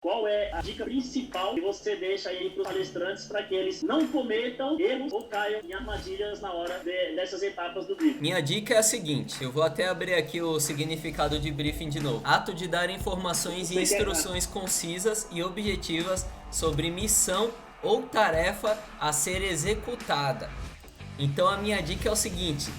Qual é a dica principal que você deixa aí para os palestrantes para que eles não cometam erros ou caiam em armadilhas na hora dessas etapas do briefing? Minha dica é a seguinte, eu vou até abrir aqui o significado de briefing de novo. Ato de dar informações e instruções concisas e objetivas sobre missão ou tarefa a ser executada. Então a minha dica é o seguinte: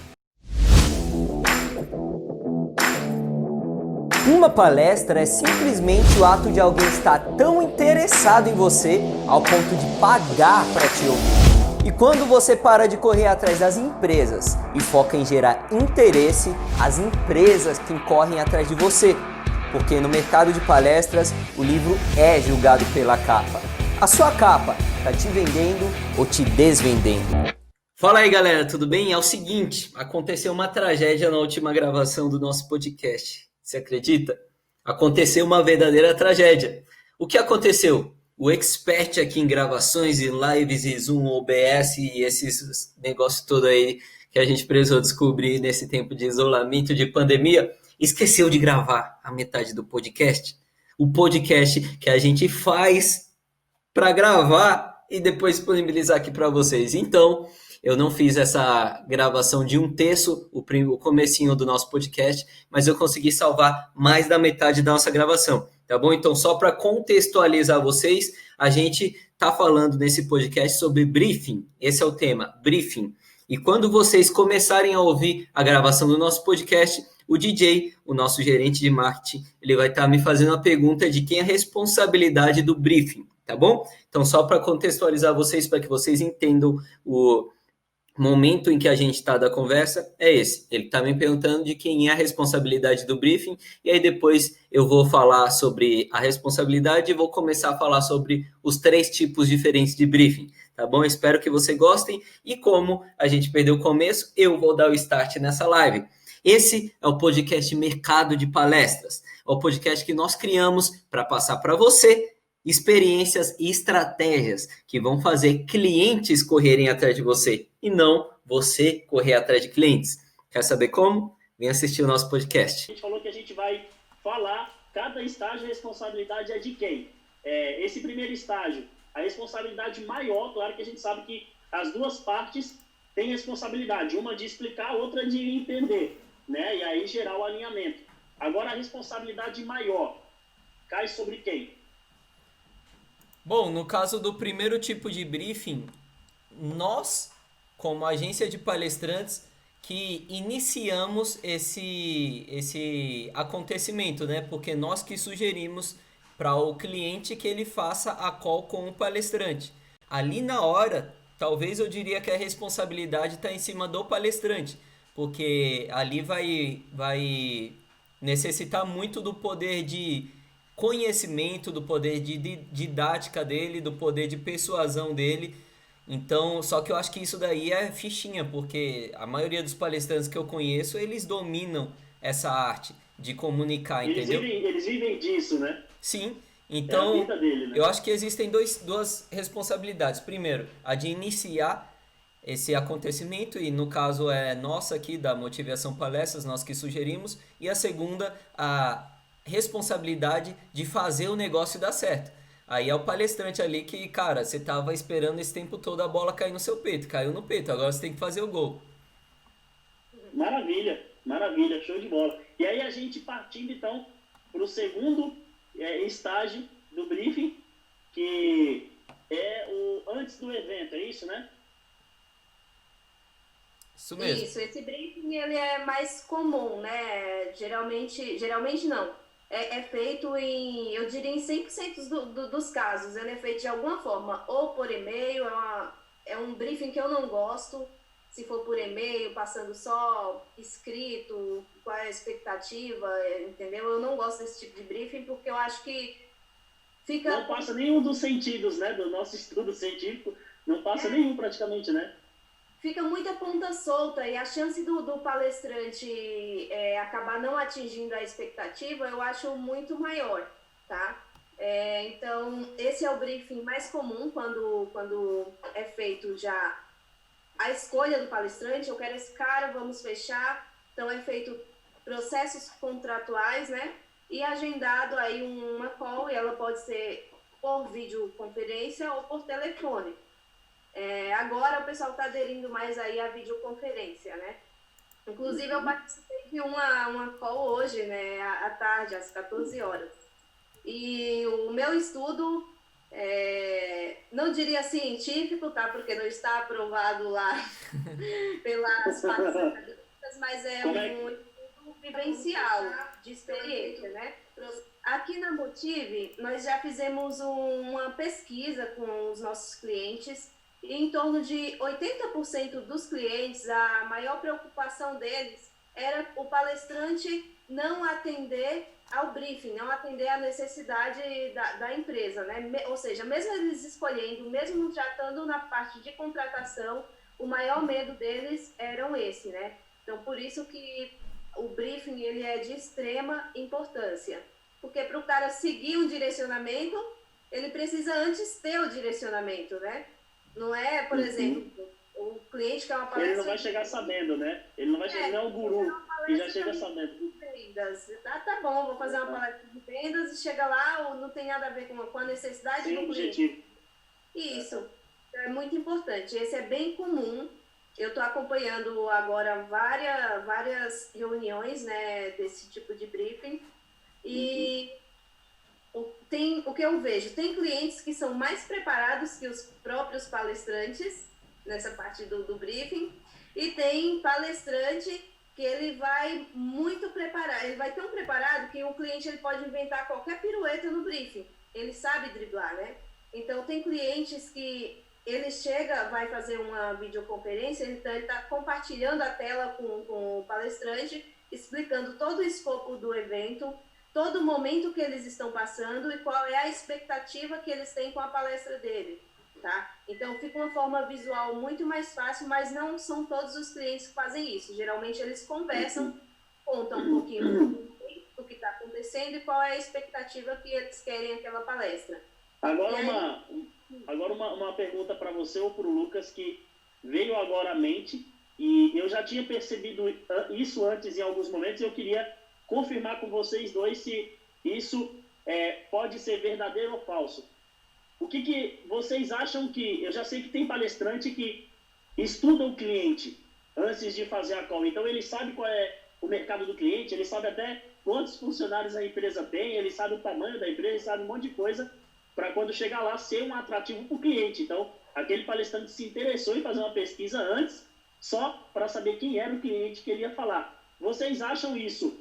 uma palestra é simplesmente o ato de alguém estar tão interessado em você ao ponto de pagar para te ouvir. E quando você para de correr atrás das empresas e foca em gerar interesse, as empresas que correm atrás de você. Porque no mercado de palestras, o livro é julgado pela capa. A sua capa está te vendendo ou te desvendendo? Fala aí, galera, tudo bem? É o seguinte, aconteceu uma tragédia na última gravação do nosso podcast. Você acredita? Aconteceu uma verdadeira tragédia. O que aconteceu? O expert aqui em gravações e lives e Zoom, OBS e esses negócios todo aí que a gente precisou descobrir nesse tempo de isolamento, de pandemia, esqueceu de gravar a metade do podcast. O podcast que a gente faz para gravar e depois disponibilizar aqui para vocês. Então, eu não fiz essa gravação de um terço, o comecinho do nosso podcast, mas eu consegui salvar mais da metade da nossa gravação, tá bom? Então, só para contextualizar vocês, a gente tá falando nesse podcast sobre briefing. Esse é o tema, briefing. E quando vocês começarem a ouvir a gravação do nosso podcast, o DJ, o nosso gerente de marketing, ele vai estar me fazendo a pergunta de quem é a responsabilidade do briefing, tá bom? Então, só para contextualizar vocês, para que vocês entendam o momento em que a gente está da conversa, é esse. Ele está me perguntando de quem é a responsabilidade do briefing, e aí depois eu vou falar sobre a responsabilidade e vou começar a falar sobre os 3 tipos diferentes de briefing, tá bom? Espero que vocês gostem, e como a gente perdeu o começo, eu vou dar o start nessa live. Esse é o podcast Mercado de Palestras, é o podcast que nós criamos para passar para você experiências e estratégias que vão fazer clientes correrem atrás de você e não você correr atrás de clientes. Quer saber como? Vem assistir o nosso podcast. A gente falou que a gente vai falar cada estágio, a responsabilidade é de quem? Esse primeiro estágio, a responsabilidade maior, claro que a gente sabe que as duas partes têm responsabilidade, uma de explicar, outra de entender, né? E aí gerar o alinhamento. Agora a responsabilidade maior cai sobre quem? Bom, no caso do primeiro tipo de briefing, nós, como agência de palestrantes, que iniciamos esse acontecimento, né? Porque nós que sugerimos para o cliente que ele faça a call com o palestrante. Ali na hora, talvez eu diria que a responsabilidade está em cima do palestrante, porque ali vai necessitar muito do poder de conhecimento, do poder de didática dele, do poder de persuasão dele. Então, só que eu acho que isso daí é fichinha, porque a maioria dos palestrantes que eu conheço, eles dominam essa arte de comunicar, entendeu? Eles vivem disso, né? Sim, É a então vida dele, né? eu acho que existem duas responsabilidades. Primeiro, a de iniciar esse acontecimento, e no caso é nossa aqui da Motivação Palestras, nós que sugerimos, e a segunda, a responsabilidade de fazer o negócio dar certo. Aí é o palestrante ali que, cara, você tava esperando esse tempo todo a bola cair no seu peito, caiu no peito, agora você tem que fazer o gol. Maravilha, maravilha, show de bola. E aí a gente partindo então para o segundo estágio do briefing, que é o antes do evento, é isso, né? Isso mesmo. Isso, esse briefing ele é mais comum, né? Geralmente não. É feito eu diria, em 100% dos casos. Ele é feito de alguma forma, ou por e-mail, é um briefing que eu não gosto. Se for por e-mail, passando só escrito, qual é a expectativa, entendeu? Eu não gosto desse tipo de briefing, porque eu acho que fica... Não passa nenhum dos sentidos, né? Do nosso estudo científico, não passa nenhum praticamente, né? Fica muita ponta solta, e a chance do palestrante acabar não atingindo a expectativa, eu acho muito maior, tá? Então, esse é o briefing mais comum quando é feito já a escolha do palestrante. Eu quero esse cara, vamos fechar. Então, é feito processos contratuais, né? e agendado aí uma call, e ela pode ser por videoconferência ou por telefone. Agora o pessoal está aderindo mais aí à videoconferência, né? Inclusive eu participei de uma call hoje, né, à tarde, às 14 horas. E o meu estudo, não diria científico, tá? Porque não está aprovado lá pelas partes acadêmicas, mas é um estudo vivencial, de experiência, né? Aqui na Motive, nós já fizemos uma pesquisa com os nossos clientes e em torno de 80% dos clientes, a maior preocupação deles era o palestrante não atender ao briefing, não atender à necessidade da empresa, né? Ou seja, mesmo eles escolhendo, mesmo já estando na parte de contratação, o maior medo deles eram esse, né? Então, por isso que o briefing ele é de extrema importância. Porque para o cara seguir um direcionamento, ele precisa antes ter o direcionamento, né? Não é, por exemplo, o cliente que é uma palestra... Ele não vai chegar sabendo, né? Ele não vai chegar, não é o guru que já chega sabendo. Vendas. Tá bom, vou fazer uma palestra de vendas e chega lá, não tem nada a ver com a necessidade Sem do objetivo. cliente. Isso, é muito importante. Esse é bem comum. Eu estou acompanhando agora várias reuniões, né, desse tipo de briefing. E o que eu vejo, tem clientes que são mais preparados que os próprios palestrantes nessa parte do briefing, e tem palestrante que ele vai muito preparado, ele vai tão preparado que o cliente ele pode inventar qualquer pirueta no briefing, ele sabe driblar, né? Então tem clientes que ele chega, vai fazer uma videoconferência, então ele está compartilhando a tela com o palestrante, explicando todo o escopo do evento, todo o momento que eles estão passando e qual é a expectativa que eles têm com a palestra dele, tá? Então fica uma forma visual muito mais fácil, mas não são todos os clientes que fazem isso. Geralmente eles conversam, contam um pouquinho do que está acontecendo e qual é a expectativa que eles querem aquela palestra. Agora uma pergunta para você ou para o Lucas que veio agora à mente, e eu já tinha percebido isso antes em alguns momentos, e eu queria confirmar com vocês dois se isso pode ser verdadeiro ou falso. O que vocês acham que... Eu já sei que tem palestrante que estuda o cliente antes de fazer a call. Então, ele sabe qual é o mercado do cliente, ele sabe até quantos funcionários a empresa tem, ele sabe o tamanho da empresa, ele sabe um monte de coisa para quando chegar lá ser um atrativo para o cliente. Então, aquele palestrante se interessou em fazer uma pesquisa antes só para saber quem era o cliente que ele ia falar. Vocês acham isso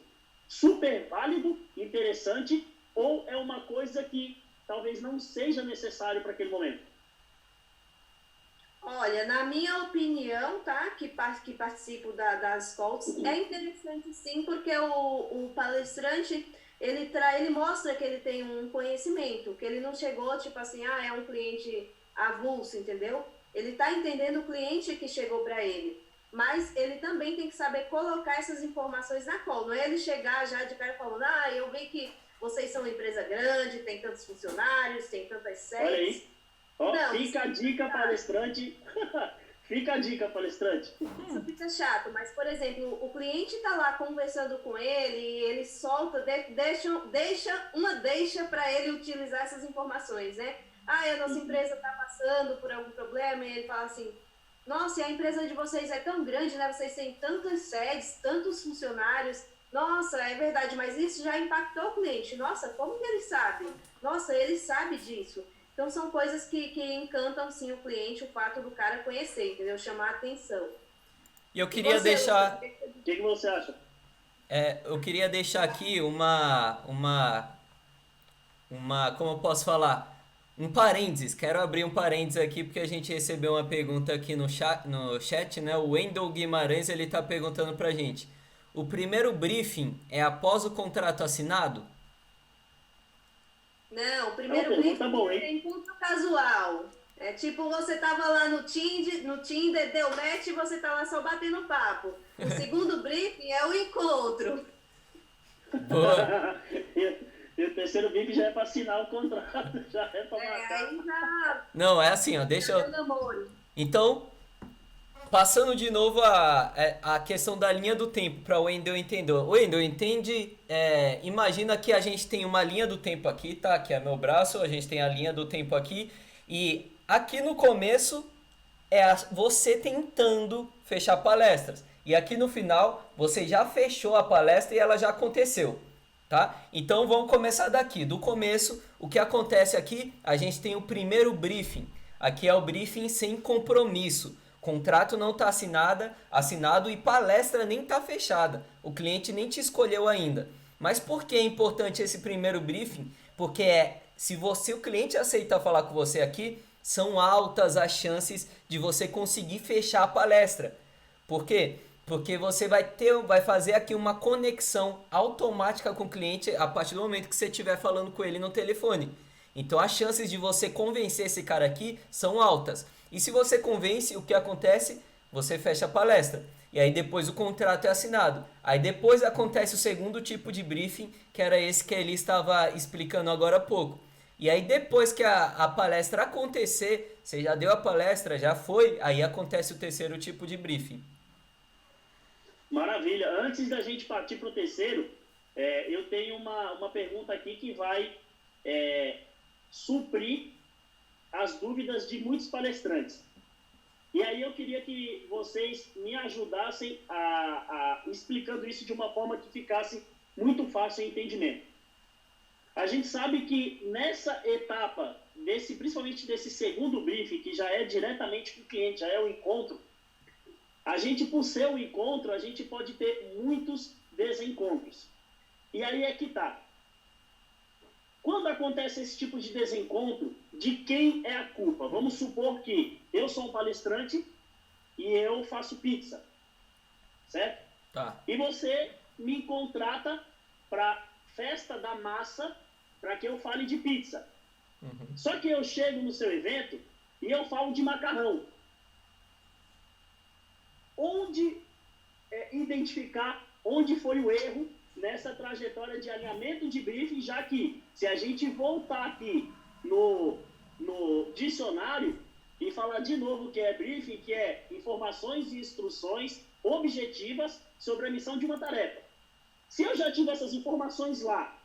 super válido, interessante, ou é uma coisa que talvez não seja necessário para aquele momento? Olha, na minha opinião, tá, que participo das calls, é interessante sim, porque o palestrante, ele mostra que ele tem um conhecimento, que ele não chegou tipo assim, é um cliente avulso, entendeu? Ele está entendendo o cliente que chegou para ele. Mas ele também tem que saber colocar essas informações na call. Não é ele chegar já de cara falando, eu vi que vocês são uma empresa grande, tem tantos funcionários, tem tantas sedes. Olha aí. Fica a dica, palestrante. Fica a dica, palestrante. Isso fica chato, mas, por exemplo, o cliente está lá conversando com ele e ele solta, deixa para ele utilizar essas informações, né? A nossa empresa está passando por algum problema, e ele fala assim, nossa, e a empresa de vocês é tão grande, né? Vocês têm tantas sedes, tantos funcionários. Nossa, é verdade, mas isso já impactou o cliente. Nossa, como que ele sabe? Nossa, ele sabe disso. Então, são coisas que encantam, sim, o cliente, o fato do cara conhecer, entendeu? Chamar a atenção. E eu queria deixar... O que você acha? Eu queria deixar aqui como eu posso falar? Um parênteses, quero abrir um parênteses aqui porque a gente recebeu uma pergunta aqui no chat, né? O Wendel Guimarães, ele tá perguntando pra gente: o primeiro briefing é após o contrato assinado? Não, o primeiro briefing é encontro casual. É tipo, você tava lá no Tinder, deu match e você tá lá só batendo papo. O segundo briefing é o encontro. Boa. E o terceiro briefing já é para assinar o contrato, já é para marcar. Aí já... Não, é assim, ó, deixa eu... namoro. Então, passando de novo a questão da linha do tempo para o Wendel entender. Wendel, entende? Imagina que a gente tem uma linha do tempo aqui, tá? Que é meu braço, a gente tem a linha do tempo aqui. E aqui no começo você tentando fechar palestras. E aqui no final você já fechou a palestra e ela já aconteceu. Tá? Então vamos começar daqui. Do começo, o que acontece aqui? A gente tem o primeiro briefing. Aqui é o briefing sem compromisso. Contrato não está assinado e palestra nem está fechada. O cliente nem te escolheu ainda. Mas por que é importante esse primeiro briefing? Porque se o cliente aceitar falar com você aqui, são altas as chances de você conseguir fechar a palestra. Por quê? Porque você vai fazer aqui uma conexão automática com o cliente a partir do momento que você estiver falando com ele no telefone. Então as chances de você convencer esse cara aqui são altas. E se você convence, o que acontece? Você fecha a palestra. E aí depois o contrato é assinado. Aí depois acontece o segundo tipo de briefing, que era esse que ele estava explicando agora há pouco. E aí depois que a palestra acontecer, você já deu a palestra, já foi, aí acontece o terceiro tipo de briefing. Maravilha. Antes da gente partir para o terceiro, eu tenho uma pergunta aqui que vai suprir as dúvidas de muitos palestrantes. E aí eu queria que vocês me ajudassem explicando isso de uma forma que ficasse muito fácil o entendimento. A gente sabe que nessa etapa, principalmente desse segundo briefing, que já é diretamente com o cliente, já é o encontro, a gente, por ser o encontro, a gente pode ter muitos desencontros. E aí é que tá. Quando acontece esse tipo de desencontro, de quem é a culpa? Vamos supor que eu sou um palestrante e eu faço pizza, certo? Tá. E você me contrata para festa da massa para que eu fale de pizza. Uhum. Só que eu chego no seu evento e eu falo de macarrão. Onde identificar onde foi o erro nessa trajetória de alinhamento de briefing, já que se a gente voltar aqui no dicionário e falar de novo o que é briefing, que é informações e instruções objetivas sobre a missão de uma tarefa. Se eu já tive essas informações lá,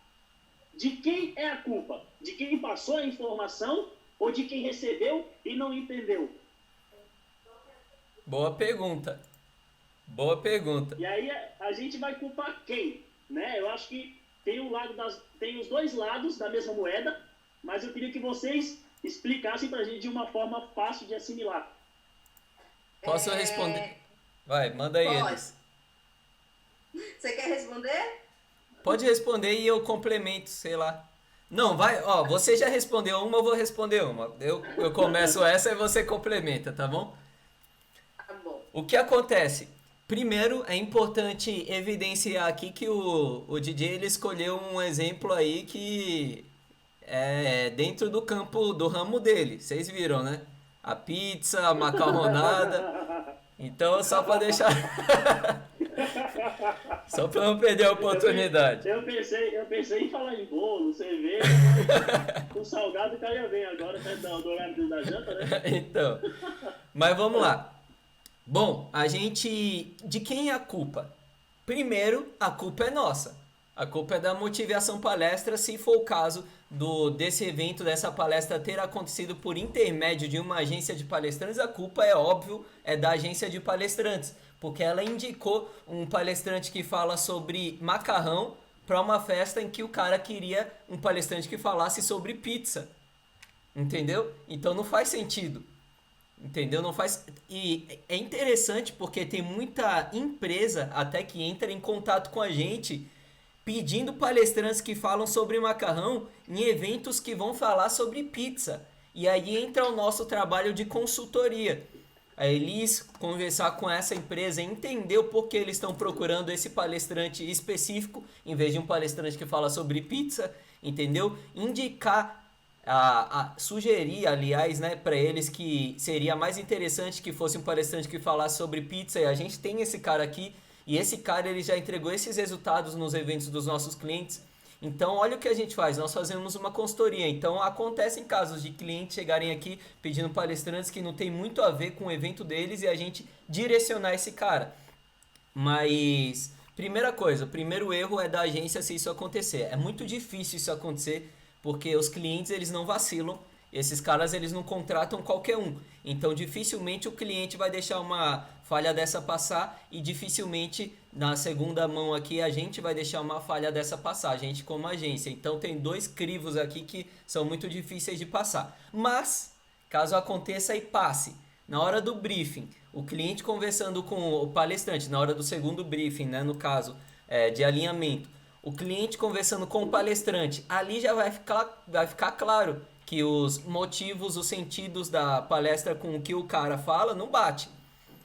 de quem é a culpa? De quem passou a informação ou de quem recebeu e não entendeu? Boa pergunta. Boa pergunta. E aí a gente vai culpar quem? Né? Eu acho que tem os dois lados da mesma moeda, mas eu queria que vocês explicassem pra gente de uma forma fácil de assimilar. Posso responder? Vai, manda aí, Pode. Elis. Você quer responder? Pode responder e eu complemento, sei lá. Não, vai, você já respondeu uma, eu vou responder uma. Eu começo essa e você complementa, tá bom? Tá bom. O que acontece? Primeiro, é importante evidenciar aqui que o DJ ele escolheu um exemplo aí que é dentro do campo, do ramo dele. Vocês viram, né? A pizza, a macarronada. Então, só para deixar... Só para não perder a oportunidade. Eu pensei em falar em bolo, cerveja, com salgado caia bem agora, do horário da janta, né? Então, mas vamos lá. Bom, de quem é a culpa? Primeiro, a culpa é nossa. A culpa é da Motivação Palestra, se for o caso desse evento, dessa palestra ter acontecido por intermédio de uma agência de palestrantes, a culpa é óbvio, é da agência de palestrantes, porque ela indicou um palestrante que fala sobre macarrão para uma festa em que o cara queria um palestrante que falasse sobre pizza. Entendeu? Então não faz sentido. Entendeu? Não faz. E é interessante porque tem muita empresa até que entra em contato com a gente pedindo palestrantes que falam sobre macarrão em eventos que vão falar sobre pizza. E aí entra o nosso trabalho de consultoria. A Elis conversar com essa empresa, entender o porquê eles estão procurando esse palestrante específico em vez de um palestrante que fala sobre pizza, entendeu? Indicar sugerir, aliás, né, para eles que seria mais interessante que fosse um palestrante que falasse sobre pizza, e a gente tem esse cara aqui, e esse cara ele já entregou esses resultados nos eventos dos nossos clientes. Então, olha o que a gente faz, nós fazemos uma consultoria. Então, acontecem casos de clientes chegarem aqui pedindo palestrantes que não tem muito a ver com o evento deles e a gente direcionar esse cara. Mas, primeira coisa, o primeiro erro é da agência se isso acontecer. É muito difícil isso acontecer, porque os clientes, eles não vacilam. Esses caras, eles não contratam qualquer um. Então, dificilmente o cliente vai deixar uma falha dessa passar e dificilmente, na segunda mão aqui, a gente vai deixar uma falha dessa passar, a gente como agência. Então, tem dois crivos aqui que são muito difíceis de passar. Mas, caso aconteça e passe, na hora do briefing, o cliente conversando com o palestrante, na hora do segundo briefing, né, no caso de alinhamento, o cliente conversando com o palestrante, ali já vai ficar claro que os motivos, os sentidos da palestra com o que o cara fala não bate.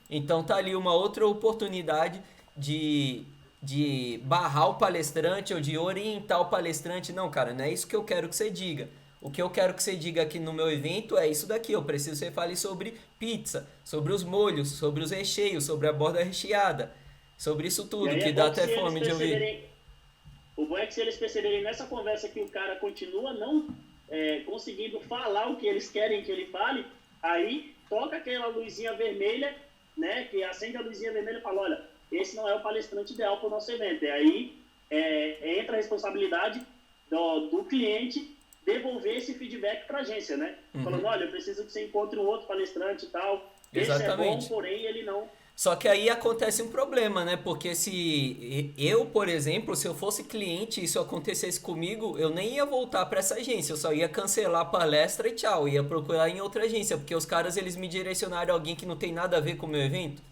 Então tá ali uma outra oportunidade de barrar o palestrante ou de orientar o palestrante. Não, cara, não é isso que eu quero que você diga. O que eu quero que você diga aqui no meu evento é isso daqui. Eu preciso que você fale sobre pizza, sobre os molhos, sobre os recheios, sobre a borda recheada, sobre isso tudo, que dá até fome de ouvir. O bom é que se eles perceberem nessa conversa que o cara continua não conseguindo falar o que eles querem que ele fale, aí toca aquela luzinha vermelha, né, que acende a luzinha vermelha e fala, olha, esse não é o palestrante ideal para o nosso evento. E aí entra a responsabilidade do cliente devolver esse feedback para a agência, né? Falando, olha, eu preciso que você encontre um outro palestrante e tal. Exatamente. Esse é bom, porém ele não... Só que aí acontece um problema, né? Porque se eu, por exemplo, se eu fosse cliente e isso acontecesse comigo, eu nem ia voltar para essa agência, eu só ia cancelar a palestra e tchau, ia procurar em outra agência, porque os caras eles me direcionaram a alguém que não tem nada a ver com o meu evento.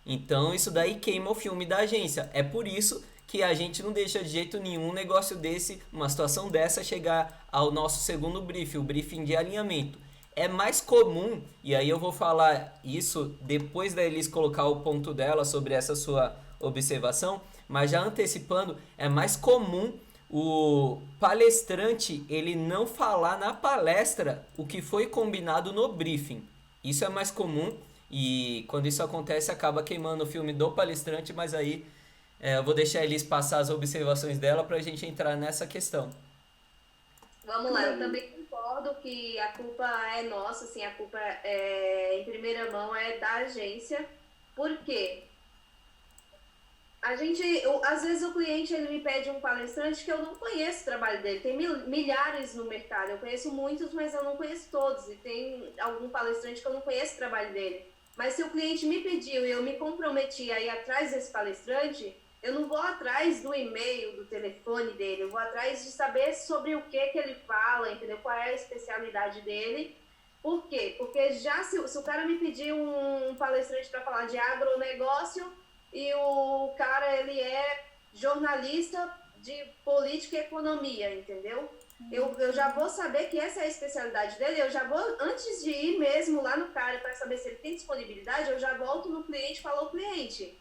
Então isso daí queima o filme da agência. É por isso que a gente não deixa de jeito nenhum um negócio desse, uma situação dessa chegar ao nosso segundo briefing, o briefing de alinhamento. É mais comum, e aí eu vou falar isso depois da Elis colocar o ponto dela sobre essa sua observação, mas já antecipando, é mais comum o palestrante ele não falar na palestra o que foi combinado no briefing. Isso é mais comum e quando isso acontece acaba queimando o filme do palestrante, mas aí eu vou deixar a Elis passar as observações dela para a gente entrar nessa questão. Vamos lá, eu também concordo que a culpa é nossa, assim, a culpa em primeira mão é da agência. Por quê? Às vezes o cliente ele me pede um palestrante que eu não conheço o trabalho dele. Tem milhares no mercado, eu conheço muitos, mas eu não conheço todos. E tem algum palestrante que eu não conheço o trabalho dele. Mas se o cliente me pediu e eu me comprometi a ir atrás desse palestrante, eu não vou atrás do e-mail, do telefone dele, eu vou atrás de saber sobre o que ele fala, entendeu? Qual é a especialidade dele. Por quê? Porque já se o cara me pedir um palestrante para falar de agronegócio e o cara ele é jornalista de política e economia, entendeu? Eu já vou saber que essa é a especialidade dele, eu já vou, antes de ir mesmo lá no cara para saber se ele tem disponibilidade, eu já volto no cliente e falo ao cliente,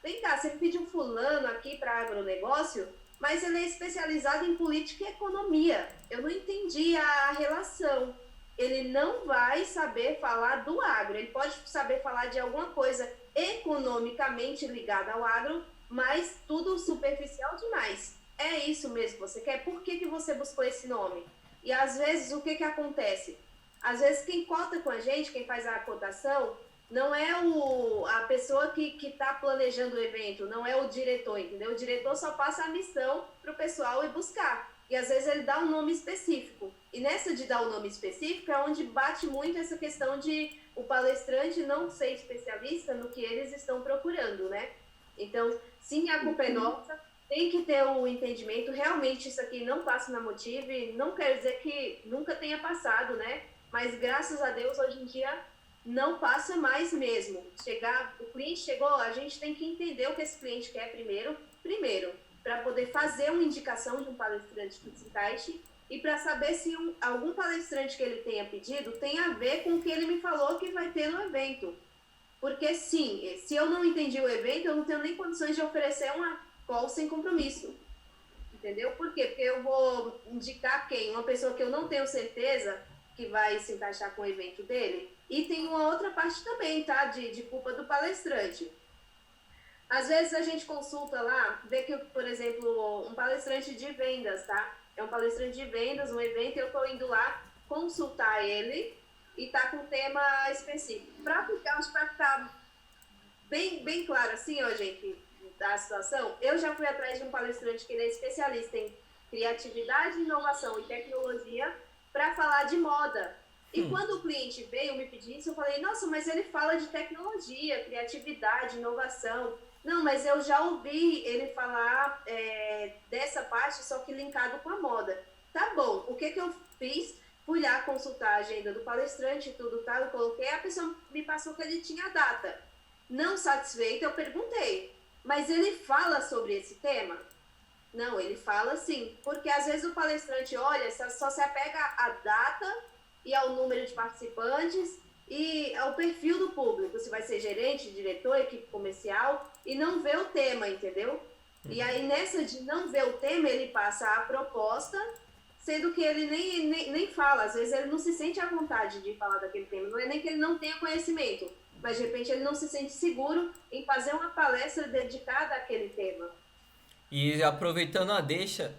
vem cá, você me pediu um fulano aqui para agronegócio, mas ele é especializado em política e economia. Eu não entendi a relação. Ele não vai saber falar do agro. Ele pode saber falar de alguma coisa economicamente ligada ao agro, mas tudo superficial demais. É isso mesmo que você quer? Por que você buscou esse nome? E às vezes o que acontece? Às vezes quem cota com a gente, quem faz a cotação, não é a pessoa que está planejando o evento, não é o diretor, entendeu? O diretor só passa a missão para o pessoal ir buscar. E às vezes ele dá um nome específico. E nessa de dar um nome específico é onde bate muito essa questão de o palestrante não ser especialista no que eles estão procurando, né? Então, sim, a culpa é nossa, tem que ter o entendimento. Realmente isso aqui não passa na Motive, não quer dizer que nunca tenha passado, né? Mas graças a Deus, hoje em dia, não passa mais mesmo. O cliente chegou, a gente tem que entender o que esse cliente quer primeiro, para poder fazer uma indicação de um palestrante que se encaixe e para saber se algum palestrante que ele tenha pedido tem a ver com o que ele me falou que vai ter no evento. Porque sim, se eu não entendi o evento, eu não tenho nem condições de oferecer uma call sem compromisso. Entendeu? Por quê? Porque eu vou indicar quem? Uma pessoa que eu não tenho certeza que vai se encaixar com o evento dele. E tem uma outra parte também, tá? De culpa do palestrante. Às vezes a gente consulta lá, vê que, por exemplo, um palestrante de vendas, tá? É um palestrante de vendas, um evento, e eu estou indo lá consultar ele e tá com um tema específico. Para ficar bem claro assim, ó, gente, da situação, eu já fui atrás de um palestrante que ele é especialista em criatividade, inovação e tecnologia para falar de moda. E quando o cliente veio me pedir isso, eu falei, nossa, mas ele fala de tecnologia, criatividade, inovação. Não, mas eu já ouvi ele falar dessa parte, só que linkado com a moda. Tá bom, o que eu fiz? Fui lá consultar a agenda do palestrante e tudo, tá? Eu coloquei, a pessoa me passou que ele tinha a data. Não satisfeita, eu perguntei, mas ele fala sobre esse tema? Não, ele fala sim, porque às vezes o palestrante olha, só se apega à data e ao número de participantes e ao perfil do público, se vai ser gerente, diretor, equipe comercial, e não vê o tema, entendeu? E aí nessa de não ver o tema, ele passa a proposta, sendo que ele nem fala, às vezes ele não se sente à vontade de falar daquele tema, não é nem que ele não tenha conhecimento, mas de repente ele não se sente seguro em fazer uma palestra dedicada àquele tema. E aproveitando a deixa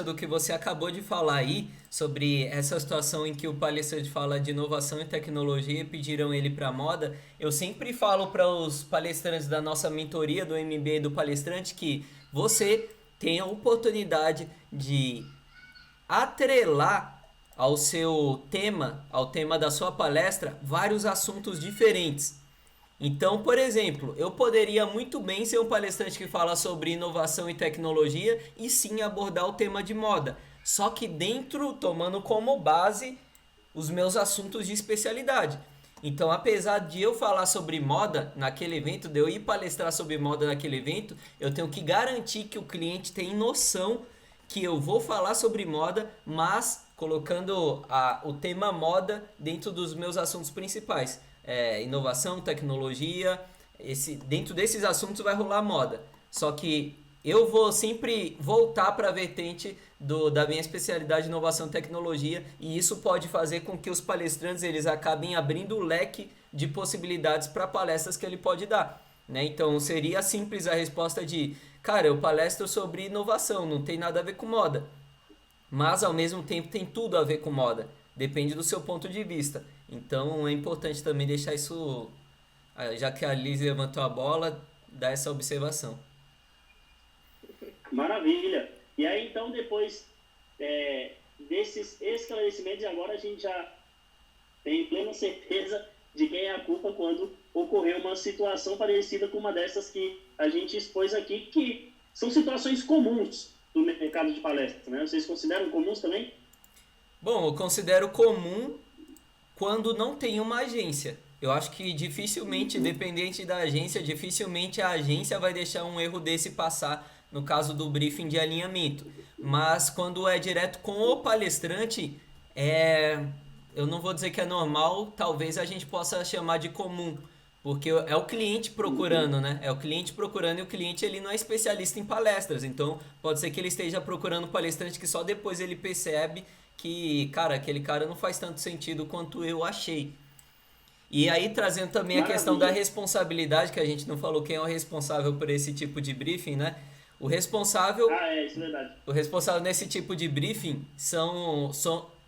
do que você acabou de falar aí, sobre essa situação em que o palestrante fala de inovação e tecnologia e pediram ele para moda, eu sempre falo para os palestrantes da nossa mentoria do MBA do palestrante que você tem a oportunidade de atrelar ao seu tema, ao tema da sua palestra, vários assuntos diferentes. Então, por exemplo, eu poderia muito bem ser um palestrante que fala sobre inovação e tecnologia e sim abordar o tema de moda. Só que tomando como base os meus assuntos de especialidade. Então, apesar de eu falar sobre moda naquele evento, de eu ir palestrar sobre moda naquele evento, eu tenho que garantir que o cliente tem noção que eu vou falar sobre moda, mas colocando o tema moda dentro dos meus assuntos principais. Inovação, tecnologia, dentro desses assuntos vai rolar moda. Só que eu vou sempre voltar para a vertente da minha especialidade de inovação e tecnologia, e isso pode fazer com que os palestrantes eles acabem abrindo o leque de possibilidades para palestras que ele pode dar, né? Então seria simples a resposta de, cara, eu palestro sobre inovação, não tem nada a ver com moda, mas ao mesmo tempo tem tudo a ver com moda, depende do seu ponto de vista. Então é importante também deixar isso, já que a Liz levantou a bola, dar essa observação. Maravilha. E aí, então, depois desses esclarecimentos, agora a gente já tem plena certeza de quem é a culpa quando ocorreu uma situação parecida com uma dessas que a gente expôs aqui, que são situações comuns do mercado de palestras, né? Vocês consideram comuns também? Bom, eu considero comum quando não tem uma agência. Eu acho que dificilmente, dependente da agência, dificilmente a agência vai deixar um erro desse passar no caso do briefing de alinhamento. Mas quando é direto com o palestrante, eu não vou dizer que é normal, talvez a gente possa chamar de comum, porque é o cliente procurando, né? É o cliente procurando e o cliente ele não é especialista em palestras, então pode ser que ele esteja procurando um palestrante que só depois ele percebe que, cara, aquele cara não faz tanto sentido quanto eu achei. E aí, trazendo também a questão da responsabilidade, que a gente não falou quem é o responsável por esse tipo de briefing, né? O responsável... isso é verdade. O responsável nesse tipo de briefing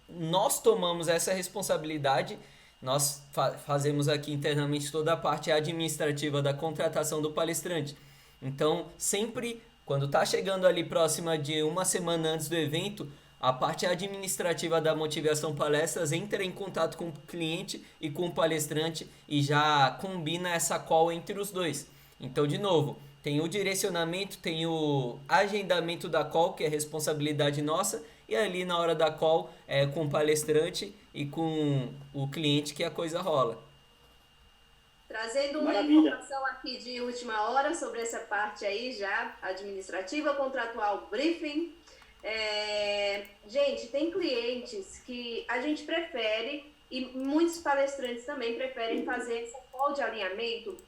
nós tomamos essa responsabilidade, nós fazemos aqui internamente toda a parte administrativa da contratação do palestrante. Então, sempre, quando está chegando ali próxima de uma semana antes do evento, a parte administrativa da Motivação Palestras entra em contato com o cliente e com o palestrante e já combina essa call entre os dois. Então, de novo, tem o direcionamento, tem o agendamento da call, que é responsabilidade nossa, e ali na hora da call é com o palestrante e com o cliente que a coisa rola. Trazendo uma informação aqui de última hora sobre essa parte aí já, administrativa, contratual, briefing. Gente, tem clientes que a gente prefere, e muitos palestrantes também preferem fazer essa call de alinhamento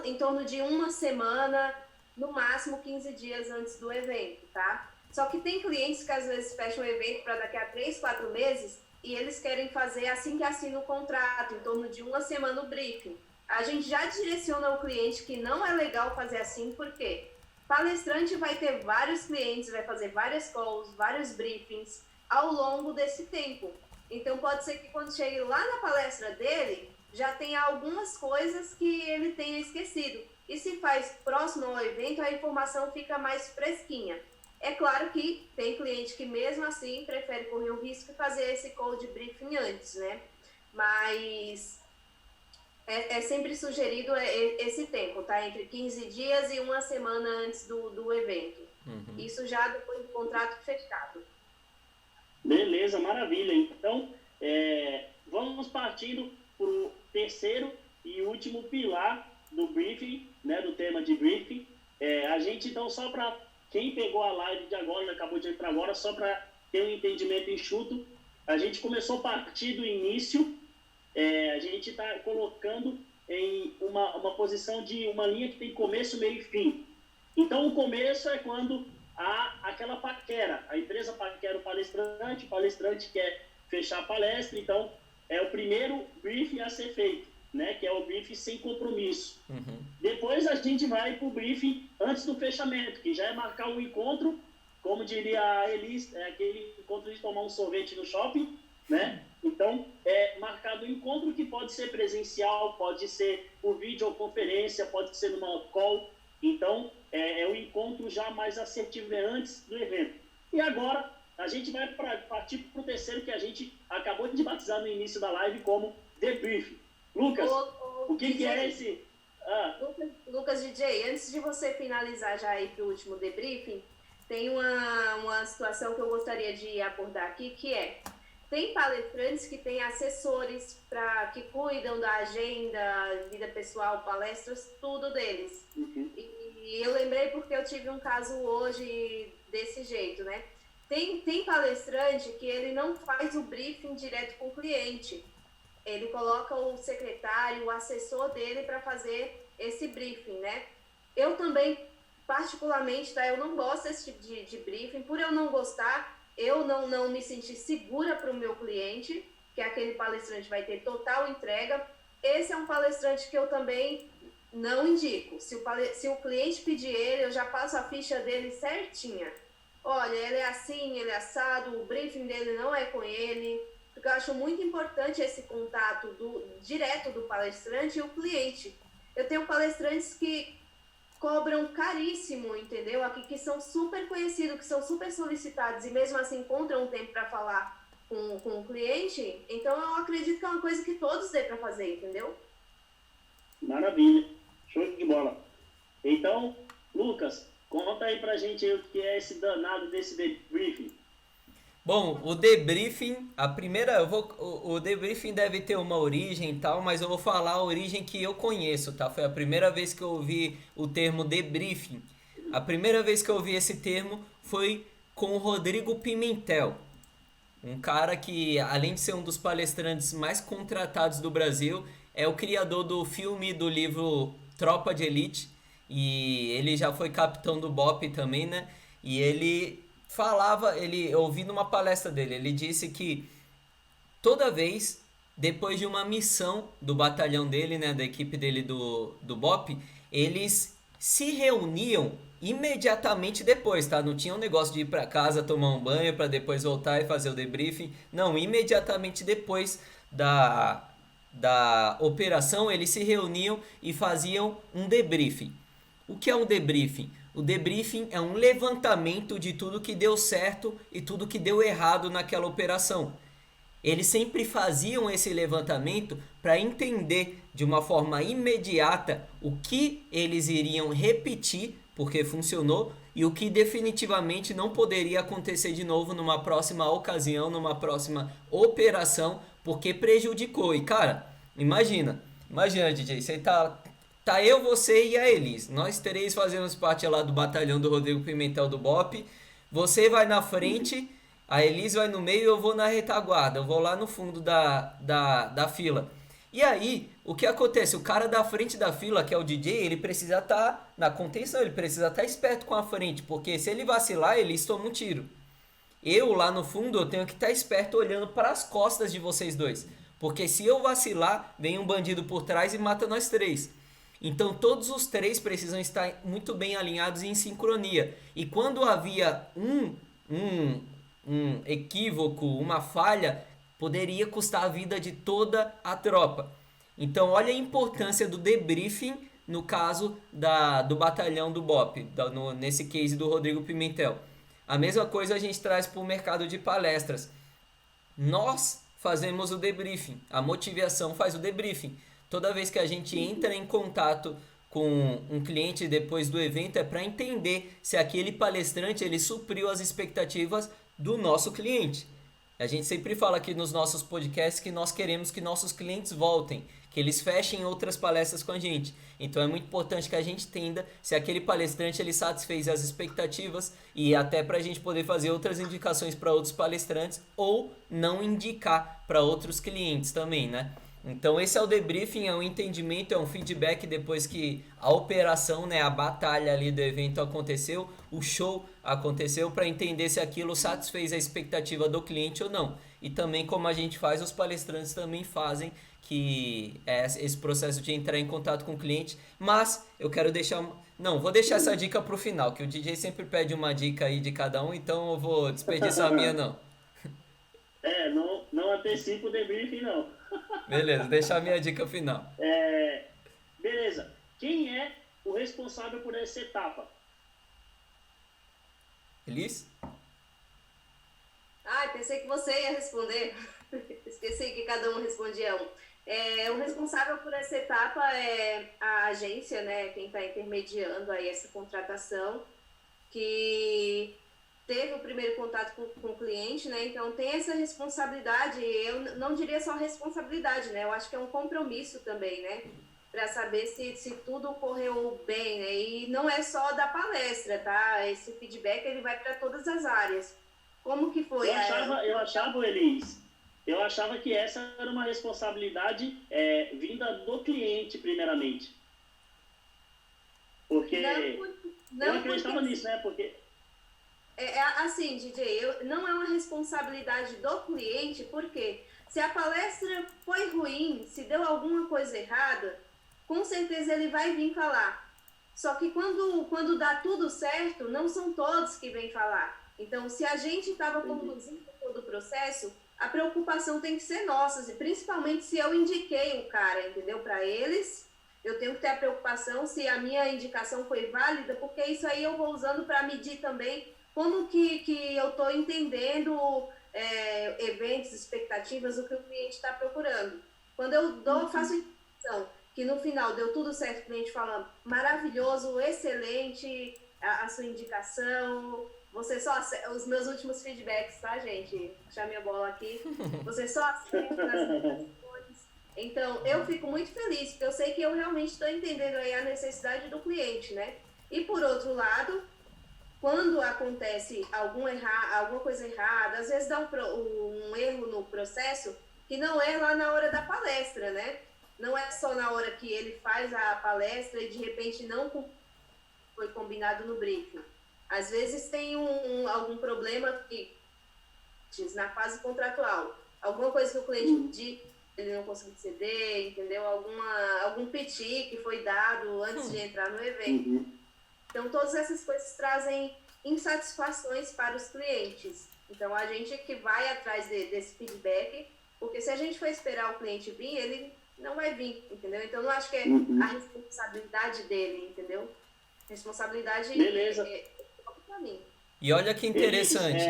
em torno de uma semana, no máximo 15 dias antes do evento, tá? Só que tem clientes que às vezes fecham o evento para daqui a 3, 4 meses e eles querem fazer assim que assina o contrato, em torno de uma semana o briefing. a gente já direciona o cliente que não é legal fazer assim, porque palestrante vai ter vários clientes, vai fazer várias calls, vários briefings ao longo desse tempo. Então pode ser que quando chegue lá na palestra dele, já tenha algumas coisas que ele tenha esquecido. E se faz próximo ao evento, a informação fica mais fresquinha. É claro que tem cliente que mesmo assim prefere correr o risco e fazer esse call de briefing antes, né? Mas é sempre sugerido esse tempo, tá? Entre 15 dias e uma semana antes do evento. Isso já depois do contrato fechado. Beleza, maravilha. Então, vamos partindo para o terceiro e último pilar do briefing, né, do tema de briefing. A gente, então, só para quem pegou a live de agora, acabou de entrar agora, só para ter um entendimento enxuto, a gente começou a partir do início, a gente está colocando em uma posição de uma linha que tem começo, meio e fim. Então, o começo é quando há aquela paquera, a empresa paquera o palestrante quer fechar a palestra, então é o primeiro briefing a ser feito, né, que é o briefing sem compromisso. Depois a gente vai para o briefing antes do fechamento, que já é marcar um encontro, como diria a Elis, aquele encontro de tomar um sorvete no shopping, né? Então, é marcado um encontro que pode ser presencial, pode ser por videoconferência, pode ser numa call. Então, é um encontro já mais assertivo, antes do evento. E agora, a gente vai partir para o terceiro, que a gente acabou de batizar no início da live como debriefing. Lucas, o que é esse... Lucas DJ, antes de você finalizar já aí para o último debriefing, tem uma situação que eu gostaria de abordar aqui, que tem palestrantes que têm assessores que cuidam da agenda, vida pessoal, palestras, tudo deles. E eu lembrei porque eu tive um caso hoje desse jeito, né? Tem palestrante que ele não faz o briefing direto com o cliente. Ele coloca o secretário, o assessor dele para fazer esse briefing, né? Eu também, particularmente, tá? Eu não gosto desse tipo de briefing. Por eu não gostar, eu não me sentir segura para o meu cliente, que aquele palestrante vai ter total entrega. Esse é um palestrante que eu também não indico. Se o cliente pedir ele, eu já passo a ficha dele certinha. Olha, ele é assim, ele é assado, o briefing dele não é com ele. Porque eu acho muito importante esse contato direto do palestrante e o cliente. Eu tenho palestrantes que cobram caríssimo, entendeu? Aqui que são super conhecidos, que são super solicitados e mesmo assim encontram um tempo para falar com o cliente. Então eu acredito que é uma coisa que todos dê para fazer, entendeu? Maravilha, show de bola. Então, Lucas, conta aí pra gente aí o que é esse danado desse debriefing. Bom, o debriefing, o debriefing deve ter uma origem e tal, mas eu vou falar a origem que eu conheço, tá? Foi a primeira vez que eu ouvi o termo debriefing. A primeira vez que eu ouvi esse termo foi com o Rodrigo Pimentel, um cara que, além de ser um dos palestrantes mais contratados do Brasil, é o criador do filme e do livro Tropa de Elite, e ele já foi capitão do BOPE também, né? E ele eu ouvi numa palestra dele, ele disse que toda vez, depois de uma missão do batalhão dele, né, da equipe dele do BOPE, eles se reuniam imediatamente depois, tá? Não tinha um negócio de ir para casa tomar um banho para depois voltar e fazer o debriefing. Não, imediatamente depois da operação, eles se reuniam e faziam um debriefing. O que é um debriefing? O debriefing é um levantamento de tudo que deu certo e tudo que deu errado naquela operação. Eles sempre faziam esse levantamento para entender de uma forma imediata o que eles iriam repetir, porque funcionou, e o que definitivamente não poderia acontecer de novo numa próxima ocasião, numa próxima operação, porque prejudicou. E cara, imagina DJ, você tá eu, você e a Elis. Nós três fazemos parte lá do batalhão do Rodrigo Pimentel do BOPE. Você vai na frente, a Elis vai no meio e eu vou na retaguarda. Eu vou lá no fundo da fila. E aí, o que acontece? O cara da frente da fila, que é o DJ, ele precisa estar na contenção, ele precisa estar esperto com a frente, porque se ele vacilar, ele toma um tiro. Eu lá no fundo, eu tenho que estar esperto olhando para as costas de vocês dois. Porque se eu vacilar, vem um bandido por trás e mata nós três. Então todos os três precisam estar muito bem alinhados e em sincronia. E quando havia um equívoco, uma falha, poderia custar a vida de toda a tropa. Então olha a importância do debriefing no caso do batalhão do BOPE, nesse case do Rodrigo Pimentel. A mesma coisa a gente traz para o mercado de palestras. Nós fazemos o debriefing, a motivação faz o debriefing. Toda vez que a gente entra em contato com um cliente depois do evento é para entender se aquele palestrante ele supriu as expectativas do nosso cliente. A gente sempre fala aqui nos nossos podcasts que nós queremos que nossos clientes voltem, que eles fechem outras palestras com a gente. Então é muito importante que a gente entenda se aquele palestrante ele satisfez as expectativas e até para a gente poder fazer outras indicações para outros palestrantes ou não indicar para outros clientes também, né? Então esse é o debriefing, é um entendimento, é um feedback depois que a operação, né, a batalha ali do evento aconteceu, o show aconteceu, para entender se aquilo satisfez a expectativa do cliente ou não. E também como a gente faz, os palestrantes também fazem, que é esse processo de entrar em contato com o cliente. Mas eu quero deixar... Não, vou deixar essa dica para o final, que o DJ sempre pede uma dica aí de cada um, então eu vou desperdiçar a minha não. Não antecipo o debriefing não. Beleza, deixar a minha dica final. Beleza. Quem é o responsável por essa etapa? Elis? Pensei que você ia responder. Esqueci que cada um respondia um. O responsável por essa etapa é a agência, né? Quem está intermediando aí essa contratação, que teve o primeiro contato com o cliente, né? Então tem essa responsabilidade. Eu não diria só responsabilidade, né? Eu acho que é um compromisso também, né? Para saber se tudo correu bem, né? E não é só da palestra, tá? Esse feedback ele vai para todas as áreas. Como que foi? Eu achava, Elis, que essa era uma responsabilidade vinda do cliente, primeiramente. Porque eu acreditava nisso, né? Porque... assim, DJ, não é uma responsabilidade do cliente, porque se a palestra foi ruim, se deu alguma coisa errada, com certeza ele vai vir falar. Só que quando dá tudo certo, não são todos que vêm falar. Então, se a gente estava conduzindo todo o processo, a preocupação tem que ser nossa, principalmente se eu indiquei o cara, entendeu? Para eles, eu tenho que ter a preocupação se a minha indicação foi válida, porque isso aí eu vou usando para medir também como que eu estou entendendo eventos, expectativas, o que o cliente está procurando. Quando eu faço a indicação, que no final deu tudo certo, o cliente fala, maravilhoso, excelente a sua indicação, você só os meus últimos feedbacks, tá, gente? Puxar minha bola aqui. Você só acerta nas indicações. Então, eu fico muito feliz, porque eu sei que eu realmente estou entendendo aí a necessidade do cliente, né? E por outro lado, quando acontece alguma coisa errada, às vezes dá um erro no processo que não é lá na hora da palestra, né? Não é só na hora que ele faz a palestra e de repente não foi combinado no briefing. Às vezes tem algum problema que na fase contratual, alguma coisa que o cliente disse, ele não conseguiu ceder, entendeu? Algum piti que foi dado antes de entrar no evento. Então, todas essas coisas trazem insatisfações para os clientes. Então, a gente é que vai atrás desse feedback, porque se a gente for esperar o cliente vir, ele não vai vir, entendeu? Então, não acho que é a responsabilidade dele, entendeu? Responsabilidade Beleza. Para mim. E olha que interessante.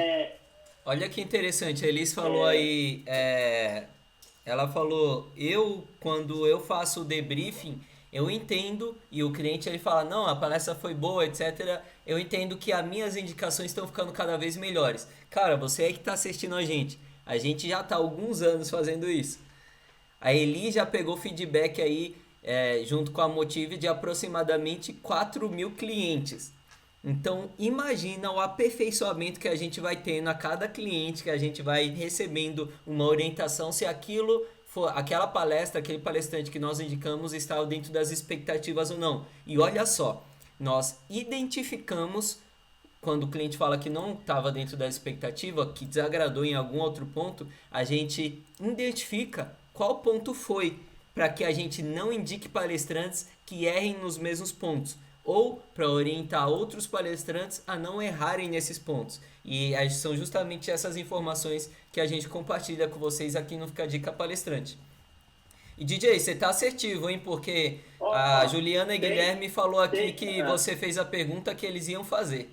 Olha que interessante. A Elis falou aí... ela falou, quando eu faço o debriefing, eu entendo, e o cliente ele fala, não, a palestra foi boa, etc. Eu entendo que as minhas indicações estão ficando cada vez melhores. Cara, você aí que está assistindo a gente já está há alguns anos fazendo isso. A Eli já pegou feedback aí, junto com a Motive, de aproximadamente 4.000 clientes. Então, imagina o aperfeiçoamento que a gente vai tendo a cada cliente, que a gente vai recebendo uma orientação se aquela palestra, aquele palestrante que nós indicamos estava dentro das expectativas ou não. E olha só, nós identificamos quando o cliente fala que não estava dentro da expectativa, que desagradou em algum outro ponto, a gente identifica qual ponto foi, para que a gente não indique palestrantes que errem nos mesmos pontos, ou para orientar outros palestrantes a não errarem nesses pontos. E são justamente essas informações que a gente compartilha com vocês aqui no Fica a Dica Palestrante. E DJ, você tá assertivo, hein? Porque a Juliana e Guilherme falou aqui que você fez a pergunta que eles iam fazer.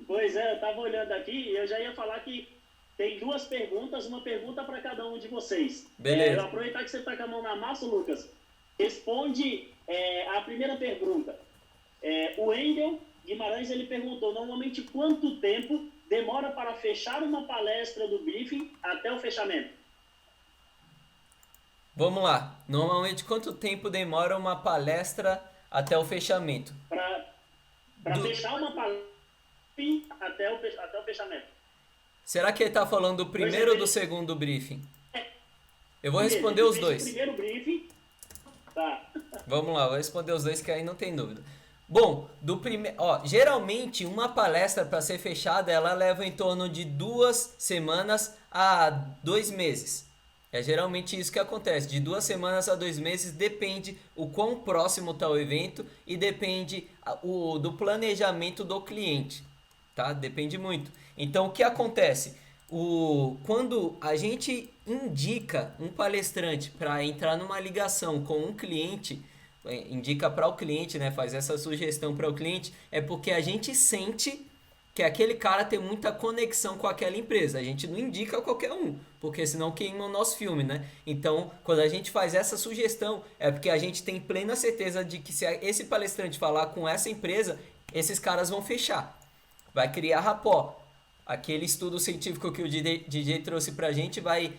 Pois é, eu tava olhando aqui e eu já ia falar que tem 2 perguntas, uma pergunta para cada um de vocês. Beleza. Eu aproveitar que você tá com a mão na massa, Lucas, responde a primeira pergunta. O Engel Guimarães, ele perguntou, normalmente quanto tempo demora para fechar uma palestra do briefing até o fechamento? Vamos lá. Normalmente quanto tempo demora uma palestra até o fechamento? Para fechar uma palestra até o fechamento. Será que ele está falando do primeiro ou do segundo briefing? Eu vou responder os dois. Primeiro briefing. Tá. Vamos lá, vou responder os dois que aí não tem dúvida. Bom, geralmente uma palestra para ser fechada, ela leva em torno de 2 semanas a 2 meses. É geralmente isso que acontece, de 2 semanas a 2 meses, depende o quão próximo está o evento e depende do planejamento do cliente, tá? Depende muito. Então, o que acontece? Quando a gente indica um palestrante para entrar numa ligação com um cliente, indica para o cliente, né? Faz essa sugestão para o cliente, é porque a gente sente que aquele cara tem muita conexão com aquela empresa. A gente não indica qualquer um, porque senão queima o nosso filme, né? Então, quando a gente faz essa sugestão, é porque a gente tem plena certeza de que se esse palestrante falar com essa empresa, esses caras vão fechar. Vai criar rapport. Aquele estudo científico que o DJ trouxe pra gente vai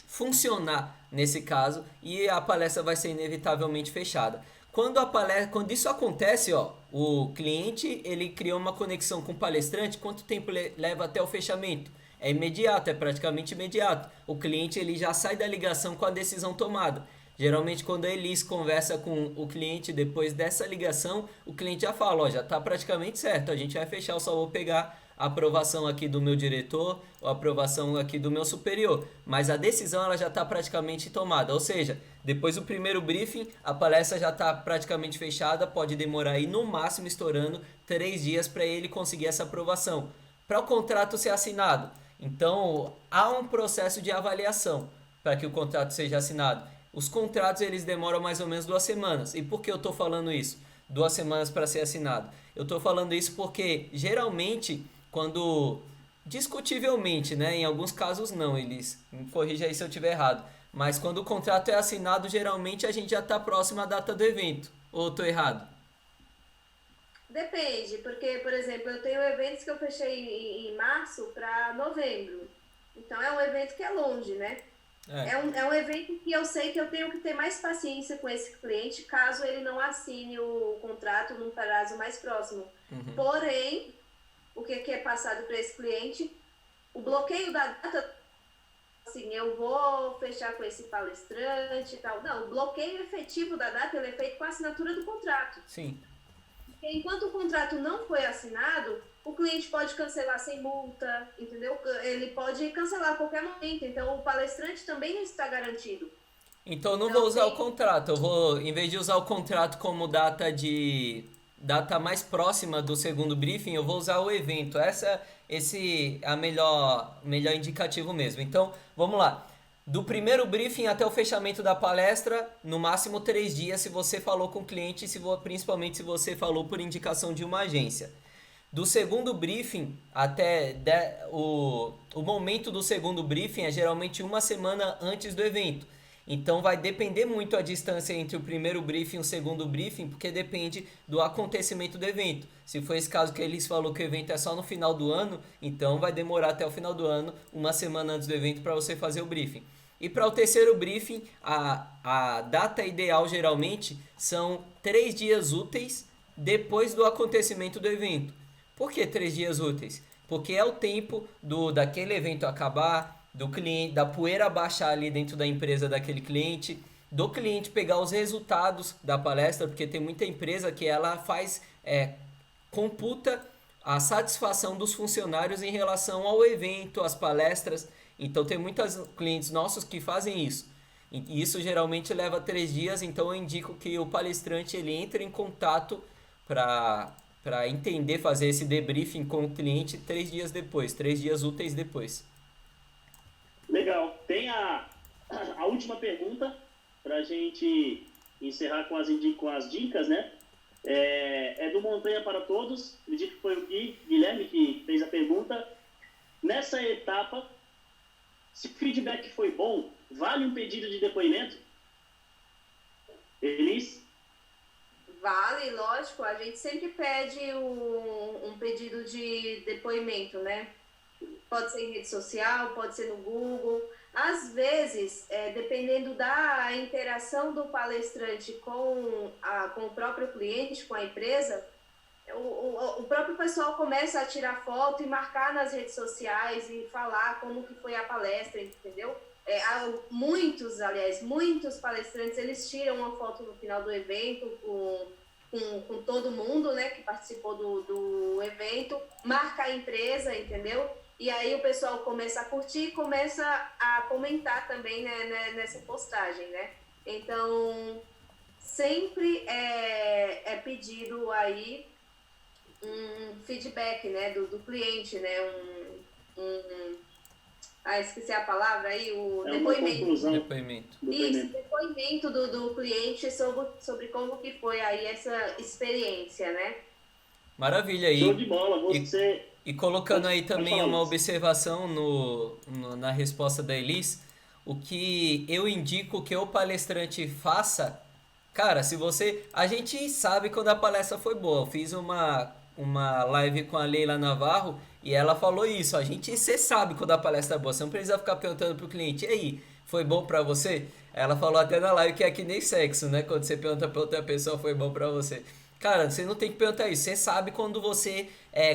funcionar nesse caso e a palestra vai ser inevitavelmente fechada. Quando isso acontece, o cliente ele criou uma conexão com o palestrante, quanto tempo leva até o fechamento? É imediato, é praticamente imediato. O cliente ele já sai da ligação com a decisão tomada. Geralmente quando a Elis conversa com o cliente depois dessa ligação, o cliente já fala, já está praticamente certo, a gente vai fechar, eu só vou pegar a aprovação aqui do meu diretor ou a aprovação aqui do meu superior. Mas a decisão ela já está praticamente tomada, ou seja, depois do primeiro briefing, a palestra já está praticamente fechada, pode demorar aí no máximo estourando 3 dias para ele conseguir essa aprovação. Para o contrato ser assinado, então há um processo de avaliação para que o contrato seja assinado. Os contratos eles demoram mais ou menos 2 semanas. E por que eu estou falando isso? 2 semanas para ser assinado. Eu estou falando isso porque geralmente discutivelmente, né? Em alguns casos não, eles me corrija aí se eu estiver errado. Mas quando o contrato é assinado, geralmente a gente já está próximo à data do evento. Ou estou errado? Depende, porque, por exemplo, eu tenho eventos que eu fechei em março para novembro. Então é um evento que é longe, né? É um evento que eu sei que eu tenho que ter mais paciência com esse cliente caso ele não assine o contrato num prazo mais próximo. Uhum. Porém, o que é passado para esse cliente? O bloqueio da data, assim, eu vou fechar com esse palestrante e tal. Não, o bloqueio efetivo da data ele é feito com a assinatura do contrato. Sim. Porque enquanto o contrato não foi assinado, o cliente pode cancelar sem multa, entendeu? Ele pode cancelar a qualquer momento. Então, o palestrante também não está garantido. Então, eu não vou usar o contrato. Eu vou, em vez de usar o contrato como data mais próxima do segundo briefing, eu vou usar o evento. Esse é a melhor indicativo mesmo. Então, vamos lá. Do primeiro briefing até o fechamento da palestra, no máximo 3 dias, se você falou com o cliente, principalmente se você falou por indicação de uma agência. Do segundo briefing até o momento do segundo briefing é geralmente 1 semana antes do evento. Então vai depender muito a distância entre o primeiro briefing e o segundo briefing, porque depende do acontecimento do evento. Se for esse caso que eles falou que o evento é só no final do ano, então vai demorar até o final do ano, 1 semana antes do evento, para você fazer o briefing. E para o terceiro briefing, a data ideal geralmente são 3 dias úteis depois do acontecimento do evento. Por que 3 dias úteis? Porque é o tempo daquele evento acabar, do cliente, da poeira baixar ali dentro da empresa daquele cliente, do cliente pegar os resultados da palestra, porque tem muita empresa que ela faz computa a satisfação dos funcionários em relação ao evento, às palestras. Então tem muitos clientes nossos que fazem isso. E isso geralmente leva 3 dias, então eu indico que o palestrante ele entre em contato para entender, fazer esse debriefing com o cliente 3 dias depois, 3 dias úteis depois. Legal. Tem a última pergunta para a gente encerrar com as dicas, né? É do Montanha para Todos. Acredito que foi o Guilherme que fez a pergunta. Nessa etapa, se o feedback foi bom, vale um pedido de depoimento? Elis? Vale, lógico. A gente sempre pede um pedido de depoimento, né? Pode ser em rede social, pode ser no Google. Às vezes, dependendo da interação do palestrante com o próprio cliente, com a empresa, o próprio pessoal começa a tirar foto e marcar nas redes sociais e falar como que foi a palestra, entendeu? Muitos palestrantes, eles tiram uma foto no final do evento com todo mundo, né, que participou do evento, marca a empresa, entendeu? E aí o pessoal começa a curtir e começa a comentar também, né, nessa postagem, né? Então, sempre é pedido aí um feedback, né, do cliente, né? Esqueci a palavra aí, o depoimento. Depoimento. Isso, depoimento do cliente sobre como que foi aí essa experiência, né? Maravilha aí. Show de bola, você... E colocando aí também uma observação na resposta da Elis, o que eu indico que o palestrante faça, cara, a gente sabe quando a palestra foi boa. Eu fiz uma live com a Leila Navarro e ela falou isso, você sabe quando a palestra é boa, você não precisa ficar perguntando pro cliente, e aí, foi bom pra você? Ela falou até na live que é que nem sexo, né, quando você pergunta pra outra pessoa, foi bom pra você. Cara, você não tem que perguntar isso, você sabe quando você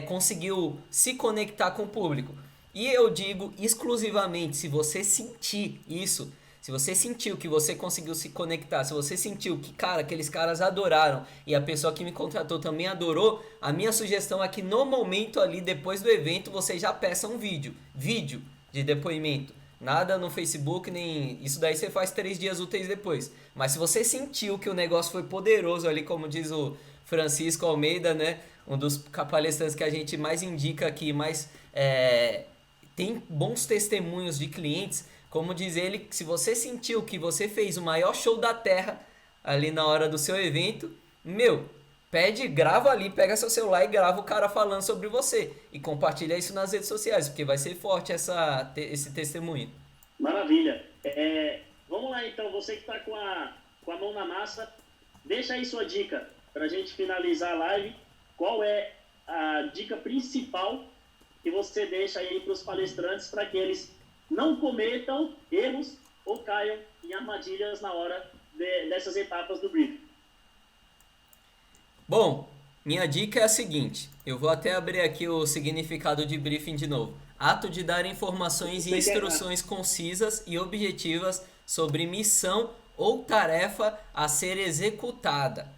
conseguiu se conectar com o público. E eu digo exclusivamente, se você sentir isso, se você sentiu que você conseguiu se conectar, se você sentiu que, cara, aqueles caras adoraram e a pessoa que me contratou também adorou, a minha sugestão é que no momento ali, depois do evento, você já peça um vídeo de depoimento. Nada no Facebook, nem... Isso daí você faz 3 dias úteis depois. Mas se você sentiu que o negócio foi poderoso ali, como diz o Francisco Almeida, né? Um dos palestrantes que a gente mais indica aqui, mais tem bons testemunhos de clientes. Como diz ele, se você sentiu que você fez o maior show da Terra ali na hora do seu evento, grava ali, pega seu celular e grava o cara falando sobre você. E compartilha isso nas redes sociais, porque vai ser forte esse testemunho. Maravilha. Vamos lá então, você que está com a mão na massa, deixa aí sua dica para a gente finalizar a live. Qual é a dica principal que você deixa aí para os palestrantes para que eles não cometam erros ou caiam em armadilhas na hora dessas etapas do briefing? Bom, minha dica é a seguinte, eu vou até abrir aqui o significado de briefing de novo. Ato de dar informações e instruções concisas e objetivas sobre missão ou tarefa a ser executada.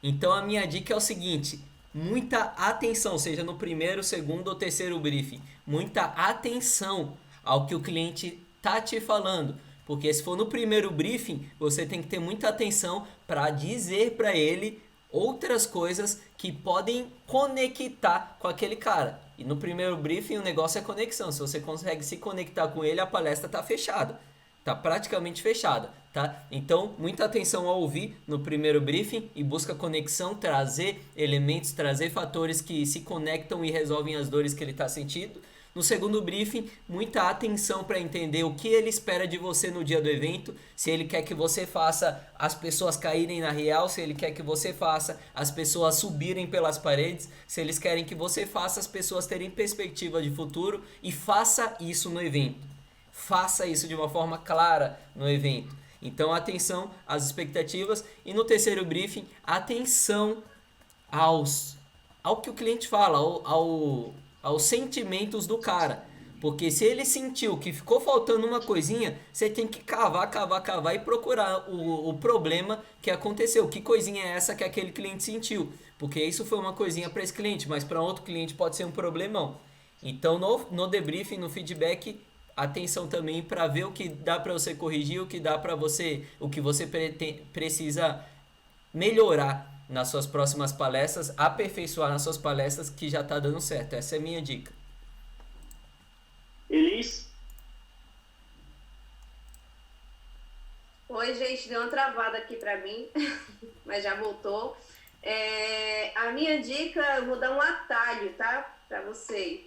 Então a minha dica é o seguinte, muita atenção, seja no primeiro, segundo ou terceiro briefing, muita atenção ao que o cliente tá te falando, porque se for no primeiro briefing, você tem que ter muita atenção para dizer para ele outras coisas que podem conectar com aquele cara. E no primeiro briefing o negócio é conexão, se você consegue se conectar com ele, a palestra tá fechada, tá praticamente fechada, tá? Então, muita atenção ao ouvir no primeiro briefing e busca conexão, trazer elementos, trazer fatores que se conectam e resolvem as dores que ele tá sentindo. No segundo briefing, muita atenção para entender o que ele espera de você no dia do evento, se ele quer que você faça as pessoas caírem na real, se ele quer que você faça as pessoas subirem pelas paredes, se eles querem que você faça as pessoas terem perspectiva de futuro, e faça isso no evento. Faça isso de uma forma clara no evento. Então, atenção às expectativas. E no terceiro briefing, atenção ao que o cliente fala, aos sentimentos do cara, Porque se ele sentiu que ficou faltando uma coisinha, você tem que cavar e procurar o problema que aconteceu. Que coisinha é essa que aquele cliente sentiu? Porque isso foi uma coisinha para esse cliente, mas para outro cliente pode ser um problemão. Então no debriefing, no feedback, atenção também para ver o que dá para você corrigir, o que dá para você, o que você precisa melhorar nas suas próximas palestras, aperfeiçoar nas suas palestras, que já está dando certo. Essa é a minha dica. Elis? Oi, gente, deu uma travada aqui para mim, mas já voltou. A minha dica, eu vou dar um atalho, tá? Para vocês.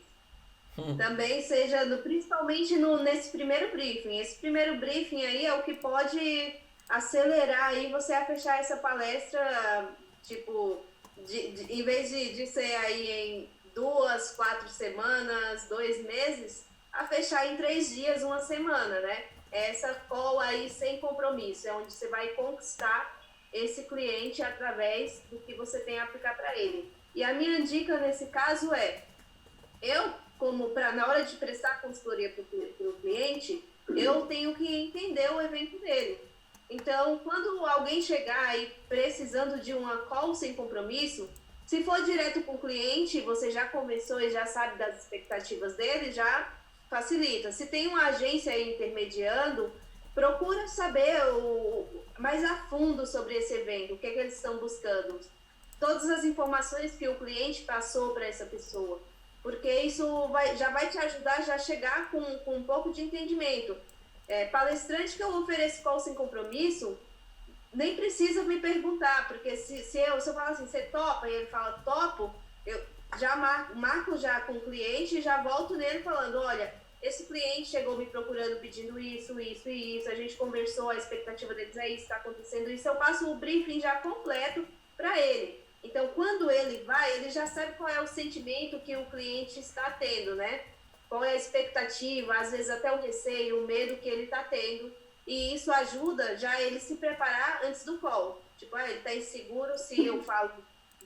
Também seja, principalmente nesse primeiro briefing. Esse primeiro briefing aí é o que pode acelerar aí você a fechar essa palestra, tipo, em vez de ser aí em 2, 4 semanas, 2 meses, a fechar em 3 dias, 1 semana, né? Essa call aí sem compromisso, é onde você vai conquistar esse cliente através do que você tem a aplicar para ele. E a minha dica nesse caso é, na hora de prestar consultoria para o cliente, eu tenho que entender o evento dele. Então, quando alguém chegar aí precisando de uma call sem compromisso, se for direto com o cliente, você já conversou e já sabe das expectativas dele, já facilita. Se tem uma agência aí intermediando, procura saber mais a fundo sobre esse evento, o que é que eles estão buscando. Todas as informações que o cliente passou para essa pessoa. Porque isso já vai te ajudar já a chegar com um pouco de entendimento. Palestrante que eu ofereço call sem compromisso, nem precisa me perguntar, porque se eu falar assim, você topa? E ele fala, topo, eu já marco já com o cliente e já volto nele falando, olha, esse cliente chegou me procurando pedindo isso, isso e isso, a gente conversou, a expectativa deles é isso, está acontecendo isso, eu passo o briefing já completo para ele. Então, quando ele vai, ele já sabe qual é o sentimento que o cliente está tendo, né? Qual é a expectativa, às vezes até o receio, o medo que ele está tendo. E isso ajuda já ele se preparar antes do call. Tipo, ele está inseguro se eu falo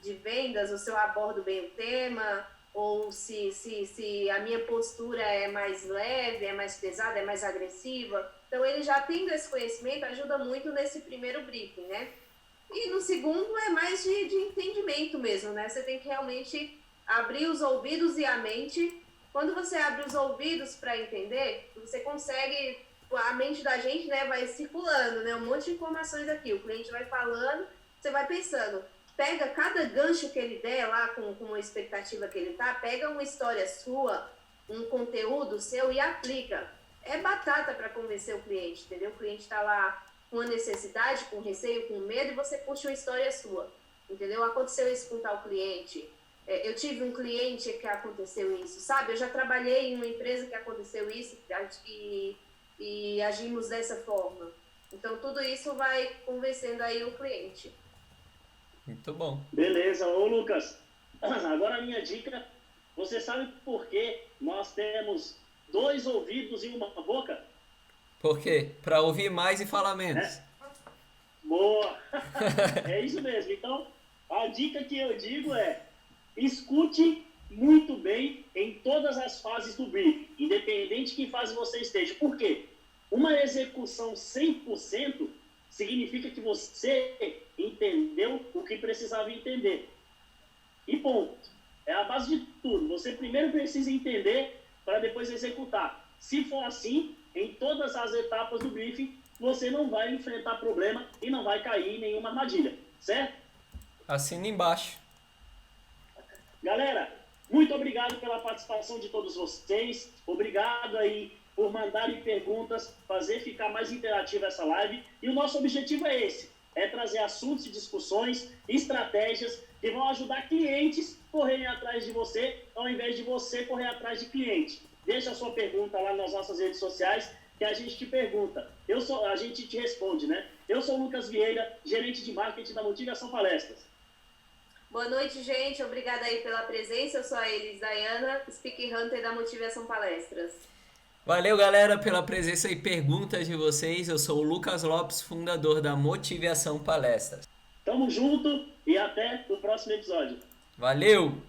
de vendas, ou se eu abordo bem o tema, ou se a minha postura é mais leve, é mais pesada, é mais agressiva. Então, ele já tendo esse conhecimento ajuda muito nesse primeiro briefing, né? E no segundo é mais de entendimento mesmo, né? Você tem que realmente abrir os ouvidos e a mente. Quando você abre os ouvidos para entender, você consegue, a mente da gente, né, vai circulando, né? Um monte de informações aqui. O cliente vai falando, você vai pensando. Pega cada gancho que ele der lá com a expectativa que ele tá, pega uma história sua, um conteúdo seu e aplica. É batata para convencer o cliente, entendeu? O cliente está lá com a necessidade, com receio, com medo, e você puxa uma história sua, entendeu? Aconteceu isso com tal cliente, eu tive um cliente que aconteceu isso, sabe? Eu já trabalhei em uma empresa que aconteceu isso e agimos dessa forma. Então, tudo isso vai convencendo aí o cliente. Muito bom. Beleza. Ô, Lucas, agora a minha dica, você sabe por que nós temos 2 ouvidos e uma boca? Por quê? Para ouvir mais e falar menos. Boa! É isso mesmo. Então, a dica que eu digo é: escute muito bem em todas as fases do briefing, independente de que fase você esteja. Por quê? Uma execução 100% significa que você entendeu o que precisava entender. E ponto. É a base de tudo. Você primeiro precisa entender para depois executar. Se for assim, em todas as etapas do briefing, você não vai enfrentar problema e não vai cair em nenhuma armadilha, certo? Assina embaixo. Galera, muito obrigado pela participação de todos vocês. Obrigado aí por mandarem perguntas, fazer ficar mais interativa essa live. E o nosso objetivo é esse, é trazer assuntos e discussões, estratégias que vão ajudar clientes a correrem atrás de você, ao invés de você correr atrás de cliente. Deixa a sua pergunta lá nas nossas redes sociais, que a gente te pergunta. A gente te responde, né? Eu sou o Lucas Vieira, gerente de marketing da Motivação Palestras. Boa noite, gente. Obrigada aí pela presença. Eu sou a Elis Dayana, Speak Hunter da Motivação Palestras. Valeu, galera, pela presença e perguntas de vocês. Eu sou o Lucas Lopes, fundador da Motivação Palestras. Tamo junto e até o próximo episódio. Valeu!